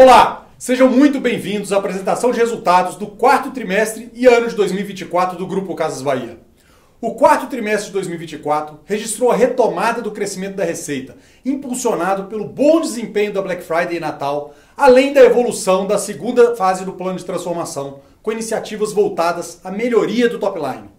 Olá, sejam muito bem-vindos à apresentação de resultados do quarto trimestre e ano de 2024 do Grupo Casas Bahia. O quarto trimestre de 2024 registrou a retomada do crescimento da receita, impulsionado pelo bom desempenho da Black Friday e Natal, além da evolução da segunda fase do plano de transformação, com iniciativas voltadas à melhoria do top line.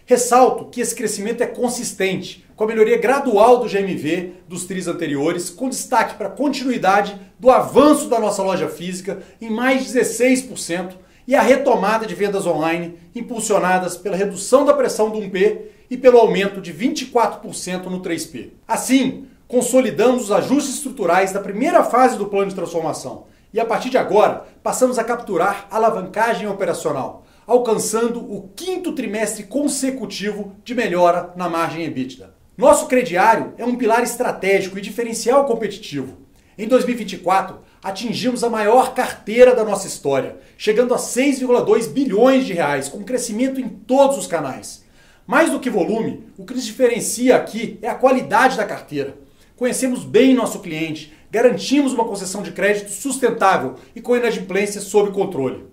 Ressalto que esse crescimento é consistente, com a melhoria gradual do GMV dos tris anteriores, com destaque para a continuidade do avanço da nossa loja física em mais de 16% e a retomada de vendas online, impulsionadas pela redução da pressão do 1P e pelo aumento de 24% no 3P. Assim, consolidamos os ajustes estruturais da primeira fase do plano de transformação e, a partir de agora, passamos a capturar a alavancagem operacional, alcançando o quinto trimestre consecutivo de melhora na margem EBITDA. Nosso crediário é um pilar estratégico e diferencial competitivo. Em 2024, atingimos a maior carteira da nossa história, chegando a 6,2 bilhões de reais, com crescimento em todos os canais. Mais do que volume, o que nos diferencia aqui é a qualidade da carteira. Conhecemos bem nosso cliente, garantimos uma concessão de crédito sustentável e com inadimplência sob controle.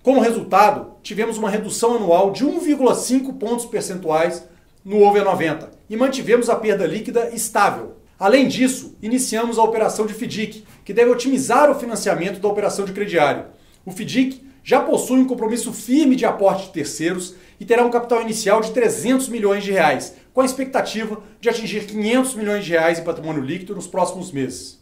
Como resultado, tivemos uma redução anual de 1,5 pontos percentuais no over 90 e mantivemos a perda líquida estável. Além disso, iniciamos a operação de FIDC, que deve otimizar o financiamento da operação de crediário. O FIDC já possui um compromisso firme de aporte de terceiros e terá um capital inicial de 300 milhões de reais, com a expectativa de atingir 500 milhões de reais em patrimônio líquido nos próximos meses.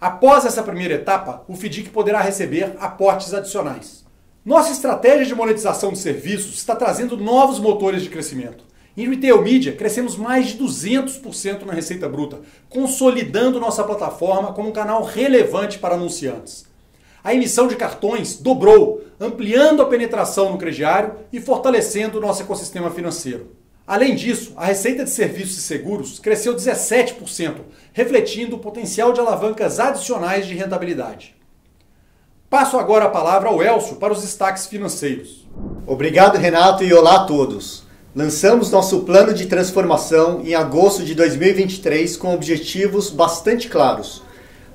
Após essa primeira etapa, o FIDC poderá receber aportes adicionais. Nossa estratégia de monetização de serviços está trazendo novos motores de crescimento. Em Retail Media, crescemos mais de 200% na receita bruta, consolidando nossa plataforma como um canal relevante para anunciantes. A emissão de cartões dobrou, ampliando a penetração no crediário e fortalecendo o nosso ecossistema financeiro. Além disso, a receita de serviços e seguros cresceu 17%, refletindo o potencial de alavancas adicionais de rentabilidade. Passo agora a palavra ao Elcio para os destaques financeiros. Obrigado, Renato, e olá a todos. Lançamos nosso plano de transformação em agosto de 2023 com objetivos bastante claros.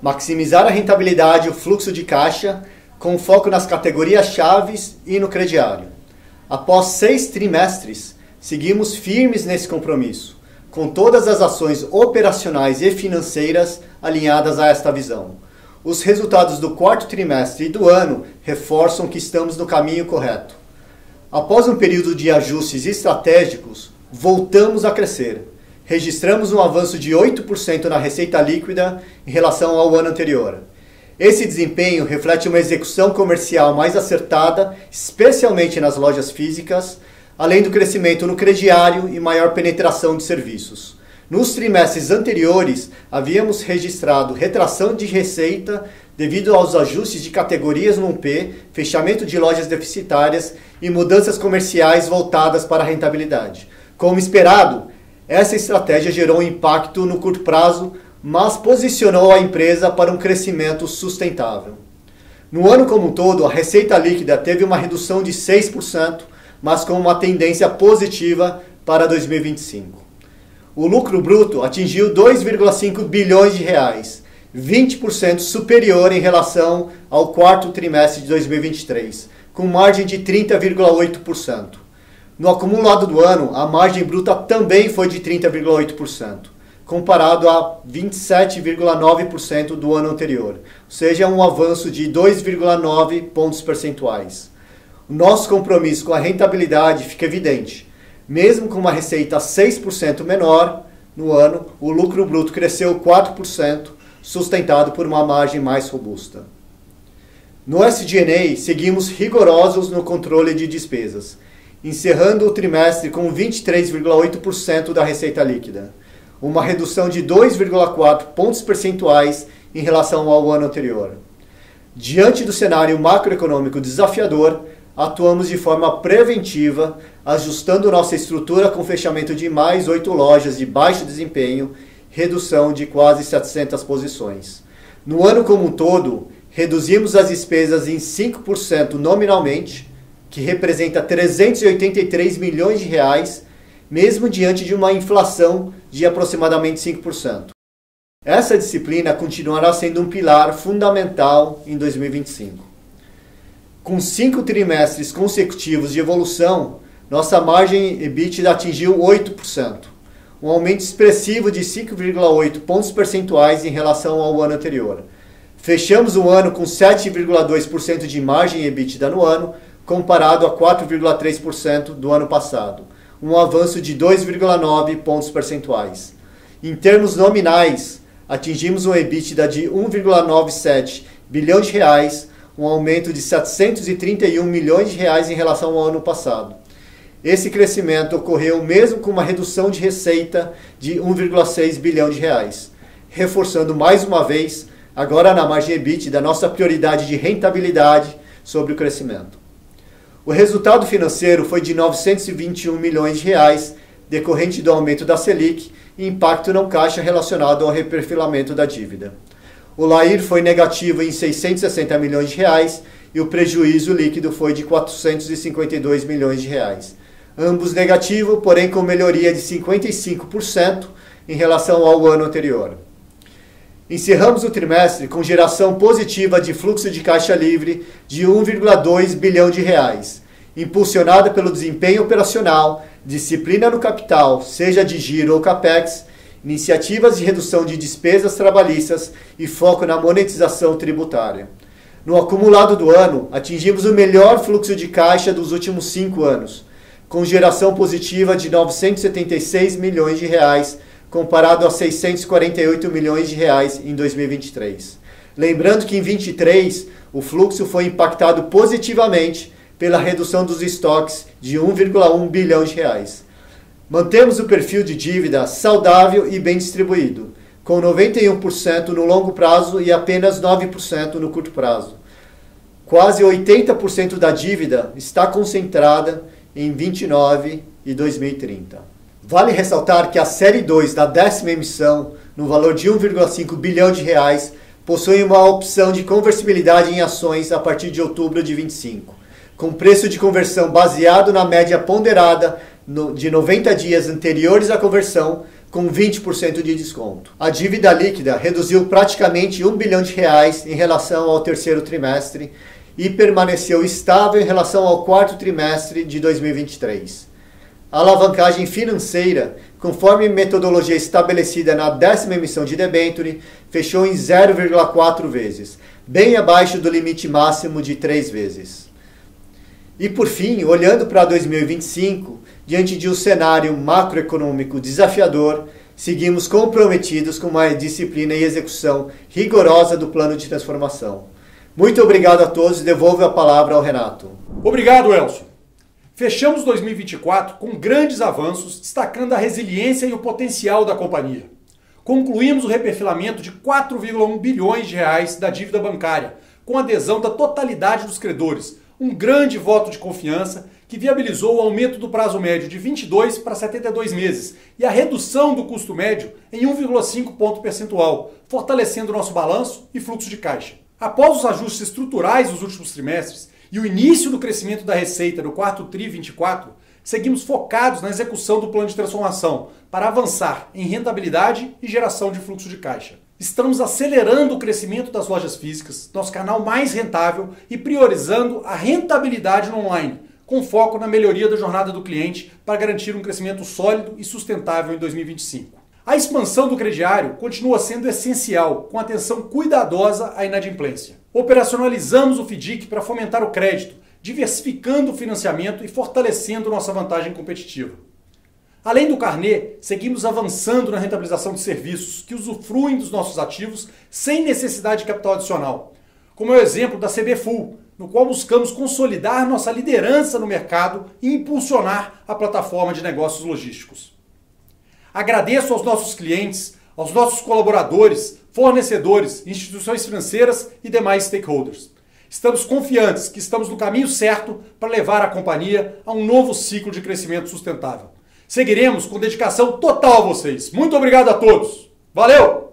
Maximizar a rentabilidade e o fluxo de caixa, com foco nas categorias-chaves e no crediário. Após 6 trimestres, seguimos firmes nesse compromisso, com todas as ações operacionais e financeiras alinhadas a esta visão. Os resultados do quarto trimestre e do ano reforçam que estamos no caminho correto. Após um período de ajustes estratégicos, voltamos a crescer. Registramos um avanço de 8% na receita líquida em relação ao ano anterior. Esse desempenho reflete uma execução comercial mais acertada, especialmente nas lojas físicas, além do crescimento no crediário e maior penetração de serviços. Nos trimestres anteriores, havíamos registrado retração de receita devido aos ajustes de categorias no 1P, fechamento de lojas deficitárias e mudanças comerciais voltadas para a rentabilidade. Como esperado, essa estratégia gerou um impacto no curto prazo, mas posicionou a empresa para um crescimento sustentável. No ano como um todo, a receita líquida teve uma redução de 6%, mas com uma tendência positiva para 2025. O lucro bruto atingiu 2,5 bilhões de reais, 20% superior em relação ao quarto trimestre de 2023, com margem de 30,8%. No acumulado do ano, a margem bruta também foi de 30,8%, comparado a 27,9% do ano anterior, ou seja, um avanço de 2,9 pontos percentuais. O nosso compromisso com a rentabilidade fica evidente. Mesmo com uma receita 6% menor no ano, o lucro bruto cresceu 4%, sustentado por uma margem mais robusta. No SG&A, seguimos rigorosos no controle de despesas, encerrando o trimestre com 23,8% da receita líquida, uma redução de 2,4 pontos percentuais em relação ao ano anterior. Diante do cenário macroeconômico desafiador, atuamos de forma preventiva, ajustando nossa estrutura com fechamento de mais 8 lojas de baixo desempenho, redução de quase 700 posições. No ano como um todo, reduzimos as despesas em 5% nominalmente, que representa 383 milhões de reais, mesmo diante de uma inflação de aproximadamente 5%. Essa disciplina continuará sendo um pilar fundamental em 2025. Com 5 trimestres consecutivos de evolução, nossa margem EBITDA atingiu 8%, um aumento expressivo de 5,8 pontos percentuais em relação ao ano anterior. Fechamos o ano com 7,2% de margem EBITDA no ano, comparado a 4,3% do ano passado, um avanço de 2,9 pontos percentuais. Em termos nominais, atingimos um EBITDA de 1,97 bilhão de reais, um aumento de 731 milhões de reais em relação ao ano passado. Esse crescimento ocorreu mesmo com uma redução de receita de 1,6 bilhão de reais, reforçando mais uma vez, agora na margem EBITDA, nossa prioridade de rentabilidade sobre o crescimento. O resultado financeiro foi de 921 milhões de reais, decorrente do aumento da Selic e impacto não caixa relacionado ao reperfilamento da dívida. O LAIR foi negativo em 660 milhões de reais e o prejuízo líquido foi de 452 milhões de reais. Ambos negativos, porém com melhoria de 55% em relação ao ano anterior. Encerramos o trimestre com geração positiva de fluxo de caixa livre de 1,2 bilhão de reais, impulsionada pelo desempenho operacional, disciplina no capital, seja de giro ou capex, iniciativas de redução de despesas trabalhistas e foco na monetização tributária. No acumulado do ano, atingimos o melhor fluxo de caixa dos últimos 5 anos, com geração positiva de 976 milhões de reais, comparado a 648 milhões de reais em 2023. Lembrando que em 2023, o fluxo foi impactado positivamente pela redução dos estoques de 1,1 bilhão de reais. Mantemos o perfil de dívida saudável e bem distribuído, com 91% no longo prazo e apenas 9% no curto prazo. Quase 80% da dívida está concentrada em 29 e 2030. Vale ressaltar que a série 2 da 10ª emissão, no valor de 1,5 bilhão de reais, possui uma opção de conversibilidade em ações a partir de outubro de 25, com preço de conversão baseado na média ponderada de 90 dias anteriores à conversão, com 20% de desconto. A dívida líquida reduziu praticamente 1 bilhão de reais em relação ao terceiro trimestre e permaneceu estável em relação ao quarto trimestre de 2023. A alavancagem financeira, conforme metodologia estabelecida na 10ª emissão de debênture, fechou em 0,4 vezes, bem abaixo do limite máximo de 3 vezes. E por fim, olhando para 2025, diante de um cenário macroeconômico desafiador, seguimos comprometidos com uma disciplina e execução rigorosa do plano de transformação. Muito obrigado a todos e devolvo a palavra ao Renato. Obrigado, Elcio. Fechamos 2024 com grandes avanços, destacando a resiliência e o potencial da companhia. Concluímos o reperfilamento de 4,1 bilhões de reais da dívida bancária, com adesão da totalidade dos credores, um grande voto de confiança que viabilizou o aumento do prazo médio de 22 para 72 meses e a redução do custo médio em 1,5 ponto percentual, fortalecendo nosso balanço e fluxo de caixa. Após os ajustes estruturais dos últimos trimestres e o início do crescimento da receita no quarto TRI 24, seguimos focados na execução do plano de transformação para avançar em rentabilidade e geração de fluxo de caixa. Estamos acelerando o crescimento das lojas físicas, nosso canal mais rentável, e priorizando a rentabilidade no online, com foco na melhoria da jornada do cliente para garantir um crescimento sólido e sustentável em 2025. A expansão do crediário continua sendo essencial, com atenção cuidadosa à inadimplência. Operacionalizamos o FDIC para fomentar o crédito, diversificando o financiamento e fortalecendo nossa vantagem competitiva. Além do carnê, seguimos avançando na rentabilização de serviços que usufruem dos nossos ativos sem necessidade de capital adicional, como é o exemplo da CB Full, no qual buscamos consolidar nossa liderança no mercado e impulsionar a plataforma de negócios logísticos. Agradeço aos nossos clientes, aos nossos colaboradores, fornecedores, instituições financeiras e demais stakeholders. Estamos confiantes que estamos no caminho certo para levar a companhia a um novo ciclo de crescimento sustentável. Seguiremos com dedicação total a vocês. Muito obrigado a todos. Valeu!